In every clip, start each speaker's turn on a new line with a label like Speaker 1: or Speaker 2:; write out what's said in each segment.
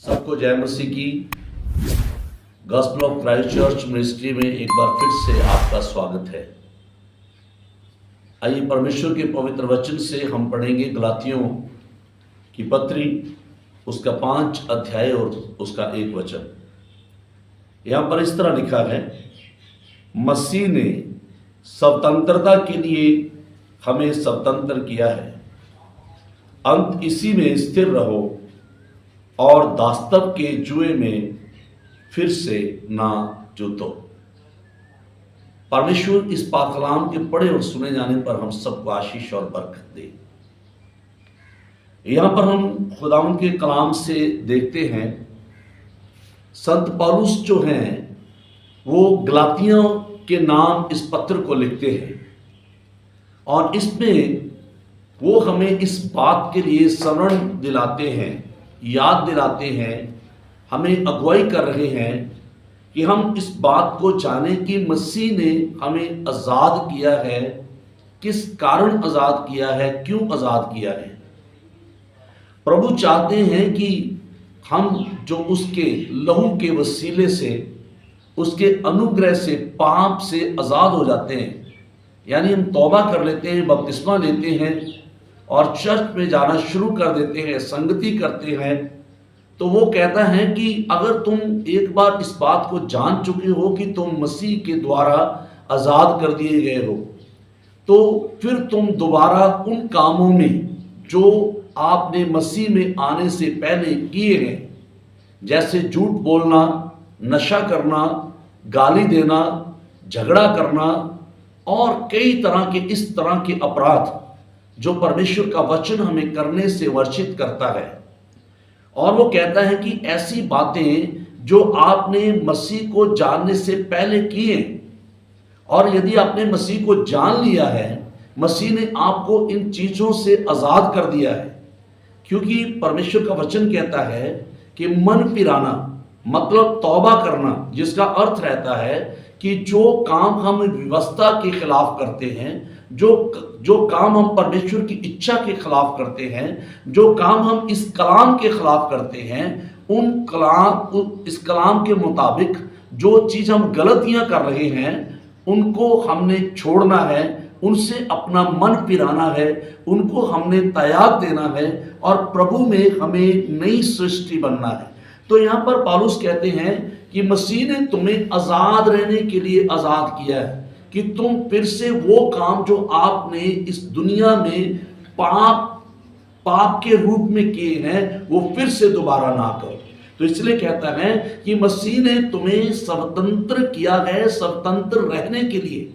Speaker 1: सबको जय मसीह की। Gospel of Christ church ministry में एक बार फिर से आपका स्वागत है। आइए परमेश्वर के पवित्र वचन से हम पढ़ेंगे गलातियों की पत्री, उसका 5 अध्याय और उसका 1 वचन। यहाँ पर इस तरह लिखा है, मसीह ने स्वतंत्रता के लिए हमें स्वतंत्र किया है, अंत इसी में स्थिर रहो और दास्तव के जुए में फिर से ना जुतो। परमेश्वर इस पाक कलाम के पढ़े और सुने जाने पर हम सबको आशीष और बरकत दे। यहां पर हम खुदावन के कलाम से देखते हैं, संत पौलुस जो हैं वो गलातियों के नाम इस पत्र को लिखते हैं और इसमें वो हमें इस बात के लिए स्मरण दिलाते हैं, याद दिलाते हैं, हमें अगुवाई कर रहे हैं कि हम इस बात को जाने कि मसीह ने हमें आज़ाद किया है। किस कारण आज़ाद किया है, क्यों आज़ाद किया है। प्रभु चाहते हैं कि हम जो उसके लहू के वसीले से, उसके अनुग्रह से, पाप से आज़ाद हो जाते हैं, यानी हम तौबा कर लेते हैं, बपतिस्मा लेते हैं और चर्च में जाना शुरू कर देते हैं, संगति करते हैं, तो वो कहता है कि अगर तुम एक बार इस बात को जान चुके हो कि तुम मसीह के द्वारा आज़ाद कर दिए गए हो, तो फिर तुम दोबारा उन कामों में जो आपने मसीह में आने से पहले किए हैं, जैसे झूठ बोलना, नशा करना, गाली देना, झगड़ा करना और कई तरह के इस तरह के अपराध जो परमेश्वर का वचन हमें करने से वर्जित करता है। और वो कहता है कि ऐसी बातें जो आपने मसीह को जानने से पहले की हैं, और यदि आपने मसीह को जान लिया है, मसीह ने आपको इन चीज़ों से आज़ाद कर दिया है। क्योंकि परमेश्वर का वचन कहता है कि मन फिराना मतलब तौबा करना, जिसका अर्थ रहता है कि जो काम हम व्यवस्था के खिलाफ करते हैं, जो काम हम परमेश्वर की इच्छा के खिलाफ करते हैं, जो काम हम इस कलाम के खिलाफ करते हैं, इस कलाम के मुताबिक जो चीज़ हम गलतियां कर रहे हैं, उनको हमने छोड़ना है, उनसे अपना मन फिराना है, उनको हमने त्याग देना है और प्रभु में हमें नई सृष्टि बनना है। तो यहाँ पर पौलुस कहते हैं कि मसीह ने तुम्हें आज़ाद रहने के लिए आज़ाद किया है कि तुम फिर से वो काम जो आपने इस दुनिया में पाप के रूप में किए हैं, वो फिर से दोबारा ना करो। तो इसलिए कहता है कि मसीह ने तुम्हें स्वतंत्र किया है, स्वतंत्र रहने के लिए।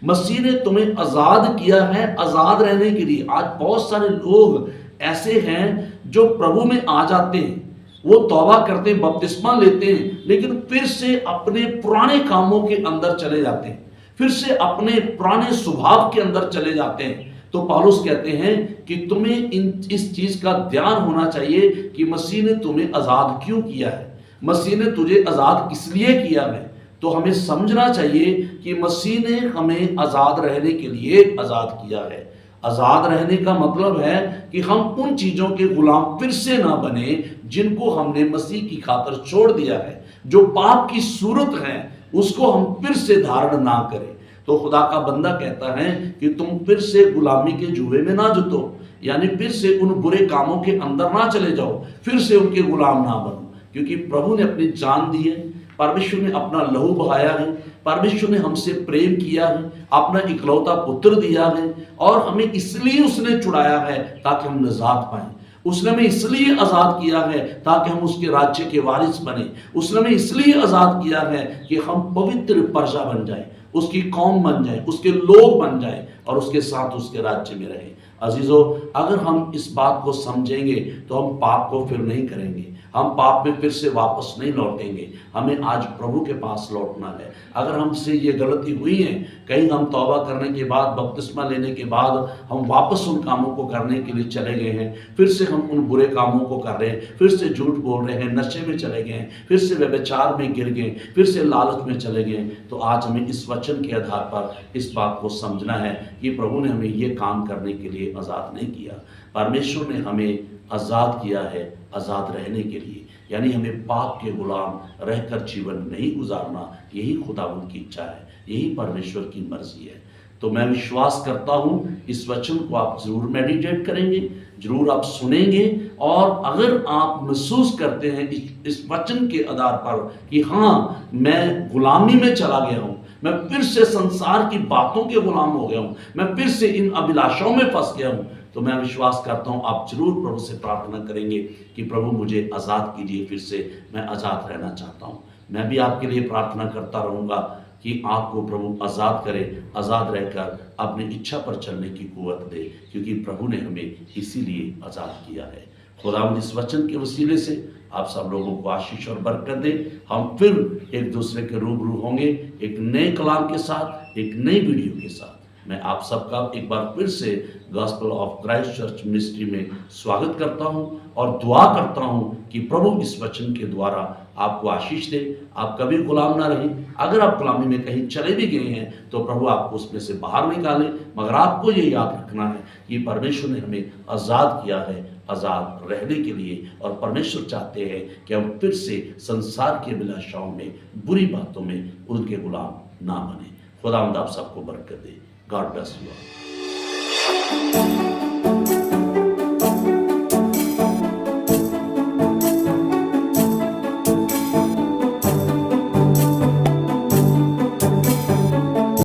Speaker 1: मसीह ने तुम्हें आज़ाद किया है आज़ाद रहने के लिए। आज बहुत सारे लोग ऐसे हैं जो प्रभु में आ जाते हैं, वो तौबा करते हैं, बपतिस्मा लेते हैं, लेकिन फिर से अपने पुराने कामों के अंदर चले जाते हैं, फिर से अपने पुराने स्वभाव के अंदर चले जाते हैं। तो पौलुस कहते हैं कि तुम्हें इस चीज का ध्यान होना चाहिए कि मसीह ने तुम्हें आज़ाद क्यों किया है, मसीह ने तुझे आज़ाद किस लिए किया है। तो हमें समझना चाहिए कि मसीह ने हमें आज़ाद रहने के लिए आज़ाद किया है। आज़ाद रहने का मतलब है कि हम उन चीज़ों के गुलाम फिर से ना बने जिनको हमने मसीह की खातिर छोड़ दिया है। जो पाप की सूरत है उसको हम फिर से धारण ना करें। तो खुदा का बंदा कहता है कि तुम फिर से गुलामी के जुए में ना जुतो, यानी फिर से उन बुरे कामों के अंदर ना चले जाओ, फिर से उनके गुलाम ना बनो। क्योंकि प्रभु ने अपनी जान दी है, परमेश्वर ने अपना लहू बहाया है, परमेश्वर ने हमसे प्रेम किया है, अपना इकलौता पुत्र दिया है और हमें इसलिए उसने छुड़ाया है ताकि हम निजात पाएं। उसने हमें इसलिए आज़ाद किया है ताकि हम उसके राज्य के वारिस बने। उसने हमें इसलिए आज़ाद किया है कि हम पवित्र प्रजा बन जाए, उसकी कौम बन जाए, उसके लोग बन जाए और उसके साथ उसके राज्य में रहे। अजीजों, अगर हम इस बात को समझेंगे तो हम पाप को फिर नहीं करेंगे, हम पाप में फिर से वापस नहीं लौटेंगे। हमें आज प्रभु के पास लौटना है। अगर हमसे ये गलती हुई है, कहीं हम तौबा करने के बाद, बपतिस्मा लेने के बाद हम वापस उन कामों को करने के लिए चले गए हैं, फिर से हम उन बुरे कामों को कर रहे हैं, फिर से झूठ बोल रहे हैं, नशे में चले गए हैं, फिर से व्यभिचार में गिर गए, फिर से लालच में चले गए, तो आज हमें इस वचन के आधार पर इस बात को समझना है कि प्रभु ने हमें ये काम करने के लिए आज़ाद नहीं किया। परमेश्वर ने हमें आज़ाद किया है आज़ाद रहने के लिए, यानी हमें पाप के गुलाम रहकर जीवन नहीं गुजारना। यही खुदावंद की इच्छा है, यही परमेश्वर की मर्जी है। तो मैं विश्वास करता हूँ इस वचन को आप ज़रूर मेडिटेट करेंगे, ज़रूर आप सुनेंगे, और अगर आप महसूस करते हैं इस वचन के आधार पर कि हाँ मैं गुलामी में चला गया हूँ, मैं फिर से संसार की बातों के गुलाम हो गया हूँ, मैं फिर से इन अभिलाषाओं में फंस गया हूँ, तो मैं विश्वास करता हूँ आप जरूर प्रभु से प्रार्थना करेंगे कि प्रभु मुझे आज़ाद कीजिए, फिर से मैं आज़ाद रहना चाहता हूँ। मैं भी आपके लिए प्रार्थना करता रहूँगा कि आपको प्रभु आज़ाद करे, आज़ाद रहकर अपनी इच्छा पर चलने की कुव्वत दे, क्योंकि प्रभु ने हमें इसीलिए आज़ाद किया है। खुदावंद इस वचन के वसीले से आप सब लोगों को आशीष और बरकत दे। हम फिर एक दूसरे के रूबरू होंगे एक नए कलाम के साथ, एक नई वीडियो के साथ। मैं आप सबका एक बार फिर से gospel of Christ church ministry में स्वागत करता हूं और दुआ करता हूं कि प्रभु इस वचन के द्वारा आपको आशीष दे, आप कभी गुलाम ना रहें। अगर आप गुलामी में कहीं चले भी गए हैं तो प्रभु आपको उसमें से बाहर निकाले, मगर आपको ये याद रखना है कि परमेश्वर ने हमें आज़ाद किया है आज़ाद रहने के लिए, और परमेश्वर चाहते हैं कि हम फिर से संसार की अभिलाषाओं में, बुरी बातों में उनके गुलाम ना बने। खुदावंद आप सबको बरकत दे। God bless you all.